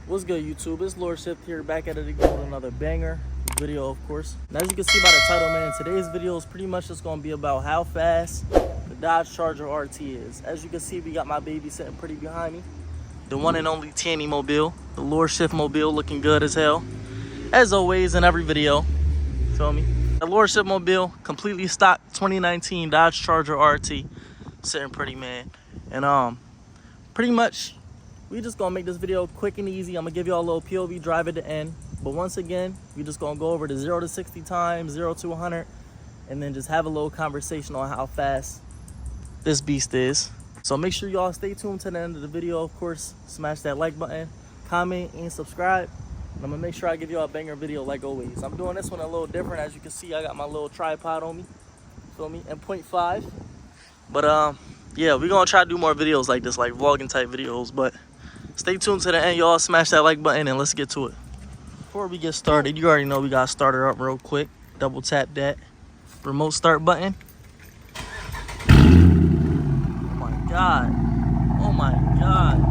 What's good, YouTube? It's lorShift here, back at it again with another banger video, of course. And as you can see by the title, man, today's video is pretty much just going to be about how fast the Dodge Charger RT is. As you can see, we got my baby sitting pretty behind me. The one and only Tanny Mobile, the lorShift Mobile, looking good as hell. As always in every video, feel me? The lorShift Mobile, completely stock 2019 Dodge Charger RT, sitting pretty, man. And pretty much, we just gonna make this video quick and easy. I'm gonna give y'all a little POV drive at the end. But once again, we just gonna go over the 0 to 60 times, 0 to 100, and then just have a little conversation on how fast this beast is. So make sure y'all stay tuned to the end of the video, of course. Smash that like button, comment, and subscribe. And I'm gonna make sure I give y'all a banger video like always. I'm doing this one a little different. As you can see, I got my little tripod on me, feel me, and 0.5. But yeah, we're gonna try to do more videos like this, like vlogging type videos. But stay tuned to the end, y'all. Smash that like button and let's get to it. Before we get started, you already know we gotta start her up real quick. Double tap that remote start button. Oh my god. Oh my god.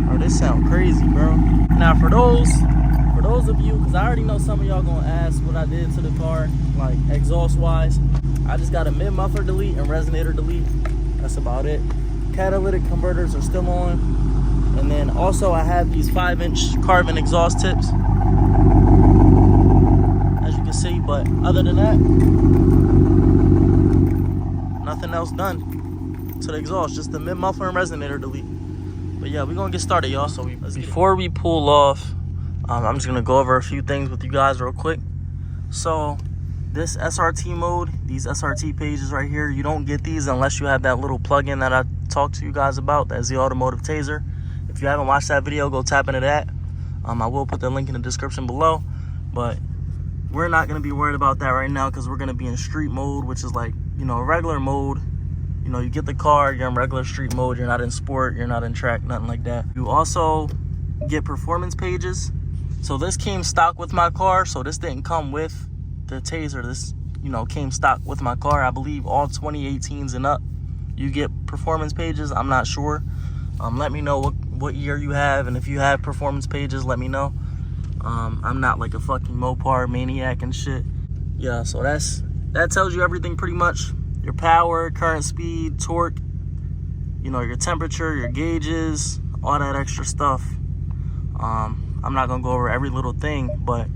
Bro, this sound crazy, bro. Now for those of you, because I already know some of y'all gonna ask what I did to the car, like exhaust wise. I just got a mid muffler delete and resonator delete. That's about it. Catalytic converters are still on. And then also I have these 5-inch carbon exhaust tips, as you can see. But other than that, nothing else done to the exhaust, just the mid muffler and resonator delete. But yeah, we're gonna get started, y'all. So before we pull off, I'm just gonna go over a few things with you guys real quick. So this SRT mode, these SRT pages right here, you don't get these unless you have that little plug-in that I talked to you guys about. That's the automotive taser. If you haven't watched that video, go tap into that. I will put the link in the description below. But we're not gonna be worried about that right now because we're gonna be in street mode, which is like, you know, regular mode. You know, you get the car, you're in regular street mode, you're not in sport, you're not in track, nothing like that. You also get performance pages. So this came stock with my car, so this didn't come with the taser. This, you know, came stock with my car. I believe all 2018s and up, you get performance pages. I'm not sure. Let me know what year you have, and if you have performance pages, let me know. I'm not like a fucking Mopar maniac and shit. Yeah, so that tells you everything pretty much. Your power, current speed, torque, you know, your temperature, your gauges, all that extra stuff. I'm not gonna go over every little thing, but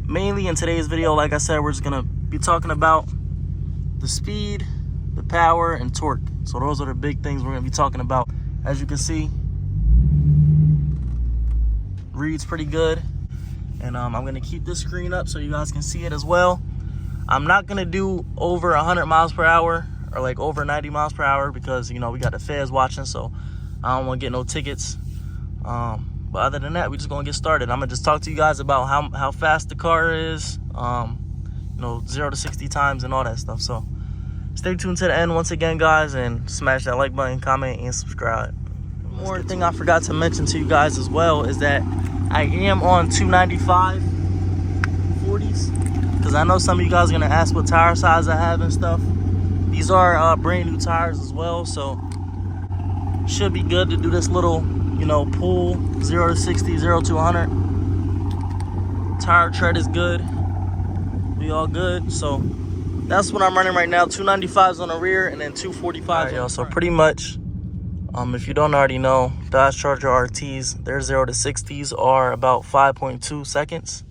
mainly in today's video, like I said, we're just gonna be talking about the speed, the power, and torque. So those are the big things we're gonna be talking about. As you can see, reads pretty good. And I'm gonna keep this screen up so you guys can see it as well. I'm not gonna do over 100 miles per hour or like over 90 miles per hour because, you know, we got the feds watching, so I don't wanna get no tickets. But other than that, we just gonna get started. I'm gonna just talk to you guys about how fast the car is, you know, 0 to 60 times and all that stuff. So stay tuned to the end once again, guys, and smash that like button, comment, and subscribe. One more thing I forgot to mention to you guys as well is that I am on 295 40s, because I know some of you guys are gonna ask what tire size I have and stuff. These are brand new tires as well, so should be good to do this little, you know, pull 0 to 60, 0 to 100. Tire tread is good. We all good. So that's what I'm running right now. 295s on the rear and then 245s. All right, y'all. So pretty much, if you don't already know, Dodge Charger RTs, their 0 to 60s are about 5.2 seconds.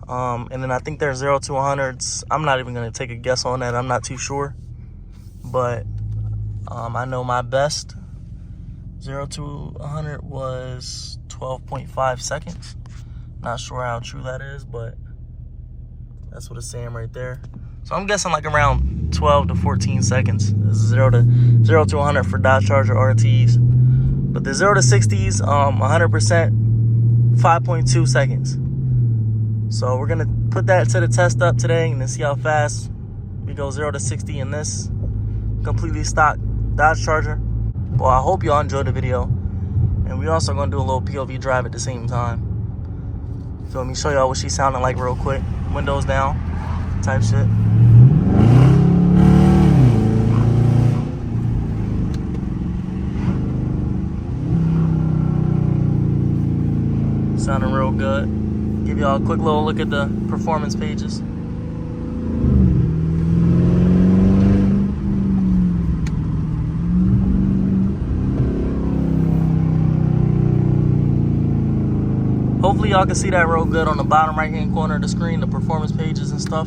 And then I think their 0 to 100s, I'm not even gonna take a guess on that. I'm not too sure. But I know my best 0 to 100 was 12.5 seconds. Not sure how true that is, but that's what it's saying right there. So I'm guessing like around 12 to 14 seconds. This is 0 to 100 for Dodge Charger RTs. But the 0 to 60s, 100%, 5.2 seconds. So we're gonna put that to the test up today and then see how fast we go 0 to 60 in this completely stock Dodge Charger. Well, I hope y'all enjoyed the video. And we also gonna do a little POV drive at the same time. So let me show y'all what she's sounding like real quick. Windows down type shit. Sounding real good. Give y'all a quick little look at the performance pages. Hopefully y'all can see that real good on the bottom right hand corner of the screen, the performance pages and stuff.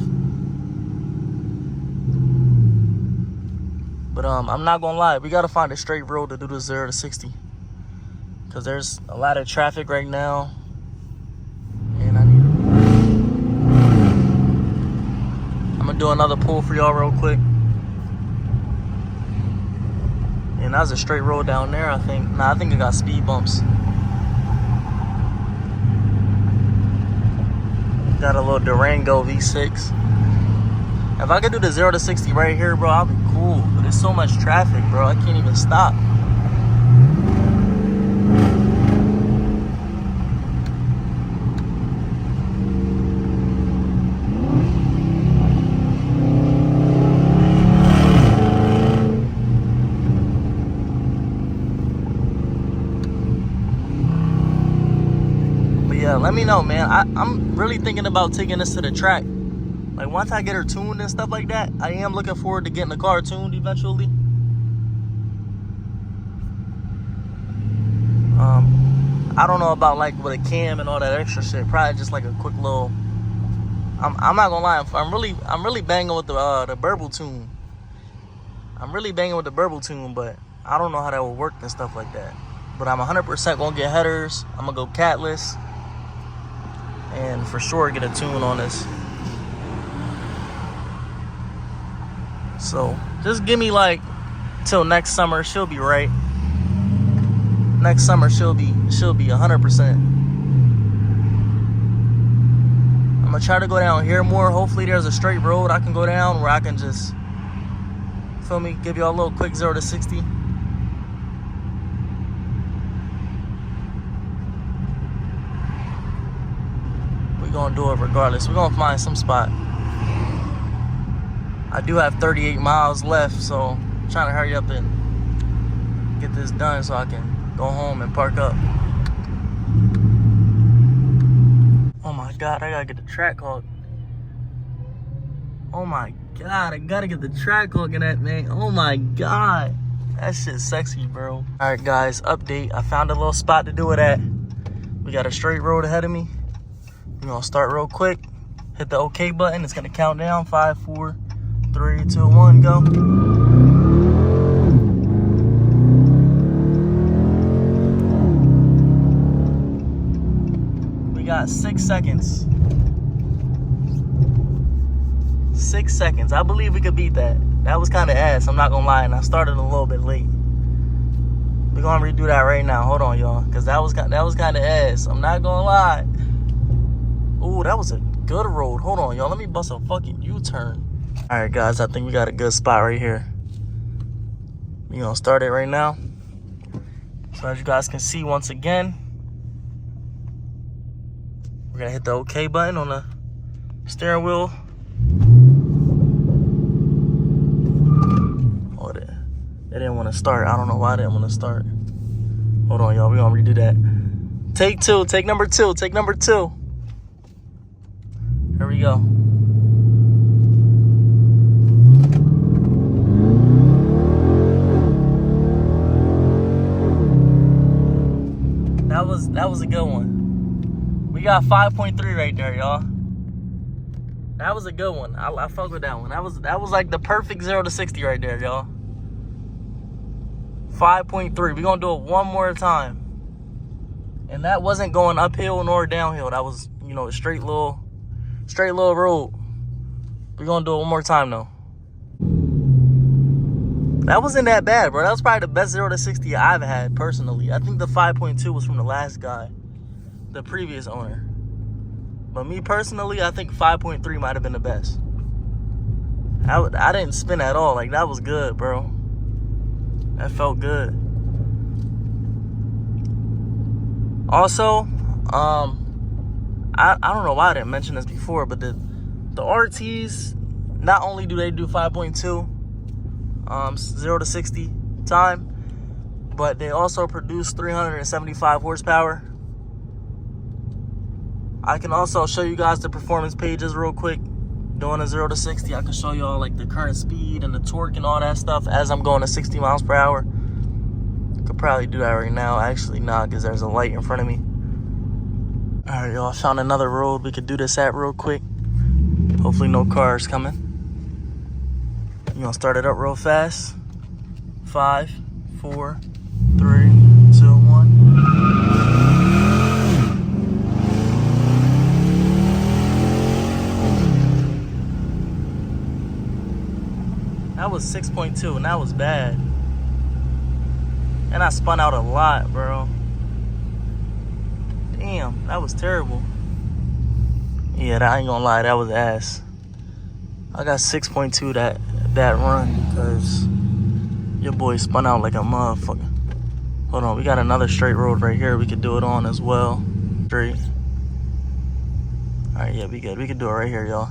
But I'm not gonna lie, we gotta find a straight road to do the 0 to 60. Cause there's a lot of traffic right now. And I'm gonna do another pull for y'all real quick. And that's a straight road down there, I think. Nah, I think it got speed bumps. Got a little Durango V6. If I could do the 0 to 60 right here, bro, I'll be cool. But there's so much traffic, bro. I can't even stop. But yeah, let me know, man. I'm really thinking about taking this to the track. Like, once I get her tuned and stuff like that, I am looking forward to getting the car tuned eventually. I don't know about, like, with a cam and all that extra shit. Probably just, like, a quick little... I'm not gonna lie. I'm really banging with the burble tune. I'm really banging with the burble tune, but I don't know how that will work and stuff like that. But I'm 100% gonna get headers. I'm gonna go catless. And for sure get a tune on this. So just give me like till next summer, she'll be right. Next summer she'll be 100%. I'm gonna try to go down here more. Hopefully there's a straight road I can go down where I can just, feel me, give y'all a little quick 0 to 60. We're gonna do it regardless. We're gonna find some spot. I do have 38 miles left, so I'm trying to hurry up and get this done so I can go home and park up. Oh my God, I gotta get the track hawk. Oh my God, I gotta get the track hawk in that, man. Oh my God, that shit's sexy, bro. All right, guys, update. I found a little spot to do it at. We got a straight road ahead of me. We're gonna start real quick. Hit the OK button. It's gonna count down. 5, 4, 3, 2, 1, go. We got 6 seconds. 6 seconds. I believe we could beat that. That was kind of ass, I'm not gonna lie, and I started a little bit late. We're gonna redo that right now. Hold on, y'all, because that was kind of ass. I'm not gonna lie. Ooh, that was a good road. Hold on, y'all. Let me bust a fucking U-turn. All right, guys, I think we got a good spot right here. We're gonna start it right now. So as you guys can see, once again, we're gonna hit the OK button on the steering wheel. Oh, it didn't want to start. I don't know why it didn't want to start. Hold on, y'all. We're gonna redo that. Take two. Take number two. Take number two. Here we go. That was a good one. We got 5.3 right there, y'all. That was a good one. I fuck with that one. That was like the perfect 0 to 60 right there, y'all. 5.3. We're gonna do it one more time. And that wasn't going uphill nor downhill. That was, you know, a straight little road. We're gonna do it one more time though. That wasn't that bad, bro. That was probably the best 0 to 60 I've had personally. I think the 5.2 was from the last guy, the previous owner. But me personally, I think 5.3 might have been the best. I didn't spin at all. Like, that was good, bro. That felt good. Also, I don't know why I didn't mention this before, but the RTs, not only do they do 5.2 0 to 60 time, but they also produce 375 horsepower. I can also show you guys the performance pages real quick. Doing a 0 to 60, I can show you all like the current speed and the torque and all that stuff as I'm going to 60 miles per hour. Could probably do that right now. Actually, nah, because there's a light in front of me. All right, y'all, found another road we could do this at real quick. Hopefully no cars coming. You gonna start it up real fast. 5, 4, 3, 2, 1. That was 6.2, and that was bad. And I spun out a lot, bro. Damn, that was terrible. Yeah, I ain't gonna lie, that was ass. I got 6.2 that run because your boy spun out like a motherfucker. Hold on, we got another straight road right here we could do it on as well. Straight. All right, yeah, we good. We could do it right here, y'all.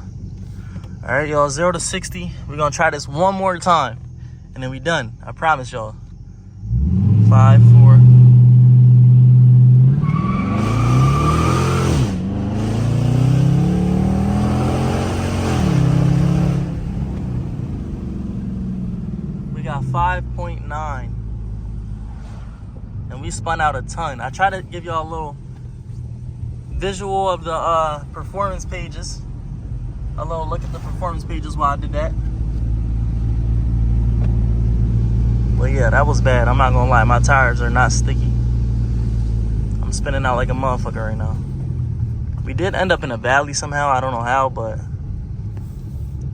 All right, y'all, 0 to 60. We're gonna try this one more time, and then we done. I promise y'all. 5, 4. We got 5.9, and we spun out a ton. I try to give y'all a little visual of the performance pages. A little look at the performance pages while I did that. But yeah, that was bad. I'm not gonna lie, my tires are not sticky. I'm spinning out like a motherfucker right now. We did end up in a valley somehow. I don't know how, but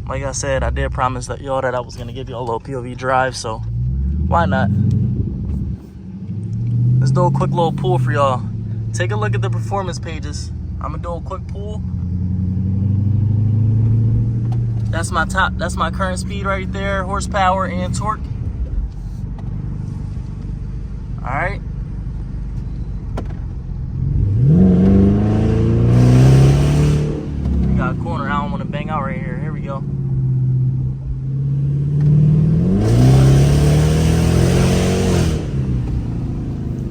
like I said, I did promise that y'all that I was gonna give y'all a little POV drive, so why not? Let's do a quick little pull for y'all. Take a look at the performance pages. I'm gonna do a quick pull. That's my current speed right there, horsepower and torque. All right. We got a corner. I don't want to bang out right here. Here we go.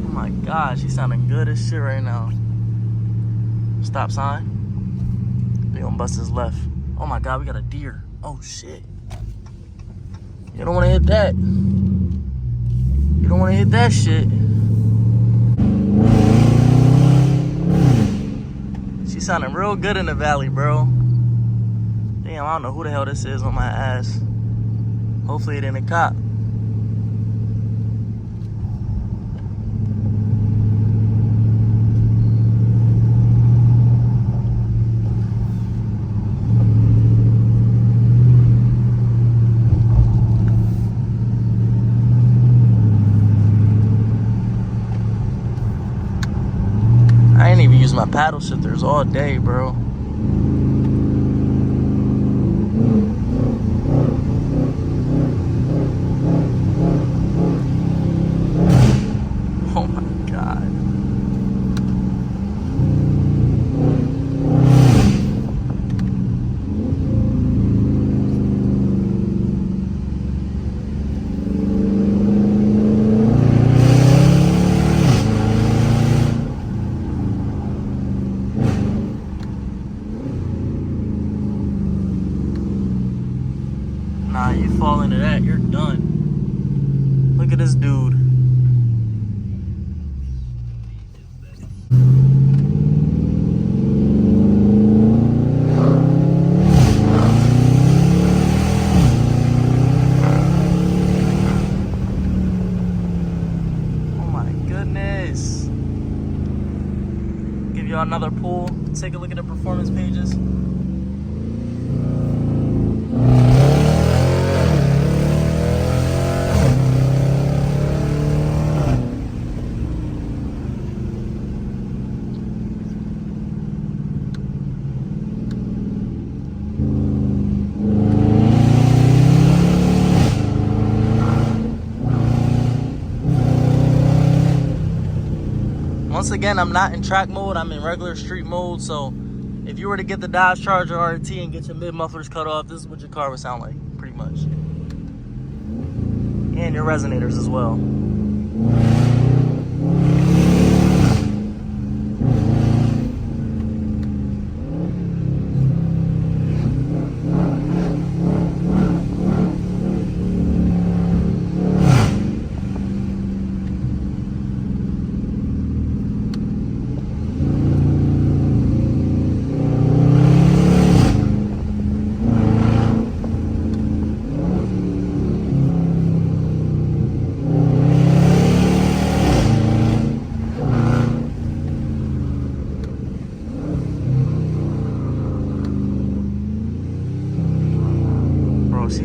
Oh my gosh, he's sounding good as shit right now. Stop sign. They gonna bust his left. Oh my God, we got a deer. Oh shit. You don't want to hit that. You don't want to hit that shit. She's sounding real good in the valley, bro. Damn, I don't know who the hell this is on my ass. Hopefully it ain't a cop. I ain't even use my paddle shifters all day, bro. Oh my God. Nah, you fall into that, you're done. Look at this dude. Oh my goodness. Give y'all another pull. Take a look at the performance pages. Once again, I'm not in track mode, I'm in regular street mode, so if you were to get the Dodge Charger RT and get your mid mufflers cut off, this is what your car would sound like, pretty much. And your resonators as well.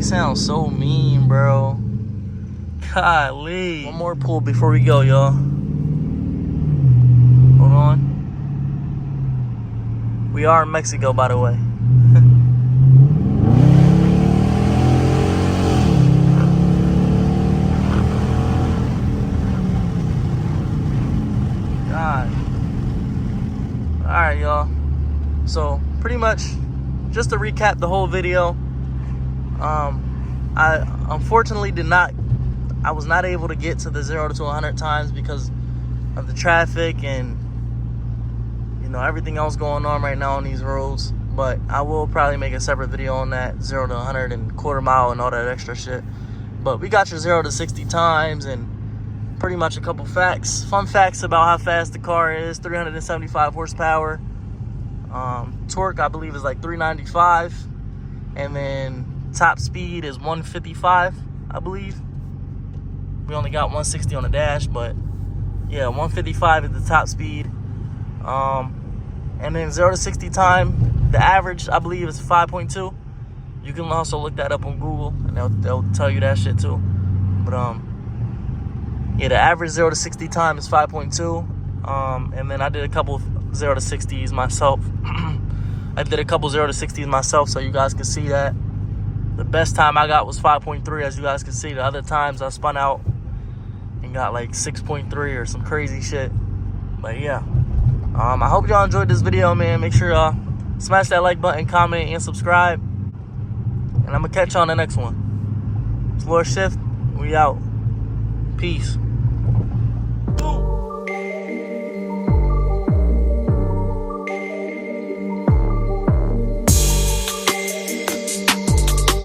sounds so mean, bro. Golly. One more pull before we go, y'all. Hold on. We are in Mexico, by the way. God. Alright, y'all. So, pretty much, just to recap the whole video, I unfortunately I was not able to get to the 0 to 100 times because of the traffic and, you know, everything else going on right now on these roads. But I will probably make a separate video on that 0 to 100 and quarter mile and all that extra shit. But we got your 0 to 60 times and pretty much a couple facts. Fun facts about how fast the car is. 375 horsepower. Torque, I believe, is like 395. And then top speed is 155, I believe. We only got 160 on the dash, but yeah, 155 is the top speed. And then 0 to 60 time, the average, I believe, is 5.2. You can also look that up on Google, and they'll tell you that shit too. But yeah, the average 0 to 60 time is 5.2. And then I did a couple 0 to 60s myself. I did a couple 0 to 60s myself, so you guys can see that. The best time I got was 5.3, as you guys can see. The other times I spun out and got like 6.3 or some crazy shit. But yeah, I hope y'all enjoyed this video, man. Make sure y'all smash that like button, comment, and subscribe. And I'm gonna catch you on the next one. It's lorShift. We out. Peace.